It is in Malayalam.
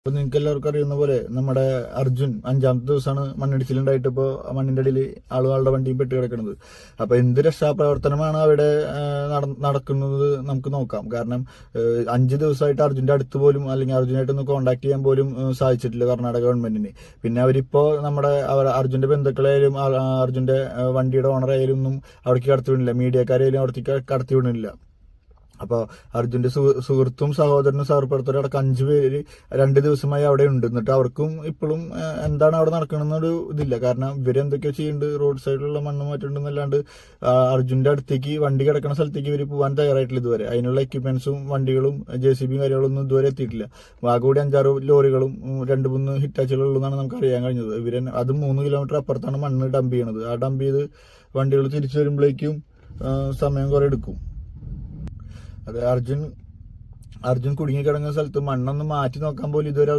അപ്പൊ നിങ്ങൾക്ക് എല്ലാവർക്കും അറിയുന്ന പോലെ നമ്മുടെ അർജുൻ 5-ാമത്തെ ദിവസമാണ് മണ്ണിടിച്ചിലുണ്ടായിട്ട് ഇപ്പോ മണ്ണിന്റെ അടിയിൽ ആളുകളുടെ വണ്ടിയും പെട്ട് കിടക്കുന്നത്. അപ്പൊ എന്ത് രക്ഷാപ്രവർത്തനമാണ് അവിടെ നടക്കുന്നത് നമുക്ക് നോക്കാം. കാരണം 5 ദിവസമായിട്ട് അർജുന്റെ അടുത്ത് പോലും അല്ലെങ്കിൽ അർജുനായിട്ടൊന്ന് കോണ്ടാക്ട് ചെയ്യാൻ പോലും സാധിച്ചിട്ടില്ല കർണാടക ഗവൺമെന്റിന്. പിന്നെ അവരിപ്പോ അർജുന്റെ ബന്ധുക്കളായാലും അർജുന്റെ വണ്ടിയുടെ ഓണറായാലും ഒന്നും അവിടേക്ക് കടത്തിവിടുന്നില്ല, മീഡിയക്കാരായാലും അവിടേക്ക് കടത്തിവിടുന്നില്ല. അപ്പോൾ അർജുന്റെ സുഹൃത്തും സഹോദരനും സഹപ്രവർത്തകരും അടക്കം 5 പേര് 2 ദിവസമായി അവിടെ ഉണ്ട്. എന്നിട്ട് അവർക്കും ഇപ്പോഴും എന്താണ് അവിടെ നടക്കണമെന്നൊരു ഇതില്ല. കാരണം ഇവരെന്തൊക്കെയോ ചെയ്യുന്നുണ്ട്, റോഡ് സൈഡിലുള്ള മണ്ണ് മാറ്റുന്നുണ്ടെന്നല്ലാണ്ട് അർജുന്റെ അടുത്തേക്ക് വണ്ടി കിടക്കുന്ന സ്ഥലത്തേക്ക് ഇവർ പോകാൻ തയ്യാറായിട്ടില്ല ഇതുവരെ. അതിനുള്ള എക്യുപ്മെന്റ്സും വണ്ടികളും JCB കാര്യങ്ങളൊന്നും ഇതുവരെ എത്തിയിട്ടില്ല. ആകെ 5-6 ലോറികളും 2-3 ഹിറ്റാച്ചുകളുള്ളതാണ് നമുക്ക് അറിയാൻ കഴിഞ്ഞത്. അത് 3 കിലോമീറ്റർ അപ്പുറത്താണ് മണ്ണ് ഡംപ് ചെയ്യണത്. ആ ഡംപ് ചെയ്ത് വണ്ടികൾ തിരിച്ചു വരുമ്പോഴേക്കും സമയം കുറെ എടുക്കും. അത് അർജുൻ കുടുങ്ങിക്കിടങ്ങുന്ന സ്ഥലത്ത് മണ്ണൊന്ന് മാറ്റി നോക്കാൻ പോലും ഇതുവരെ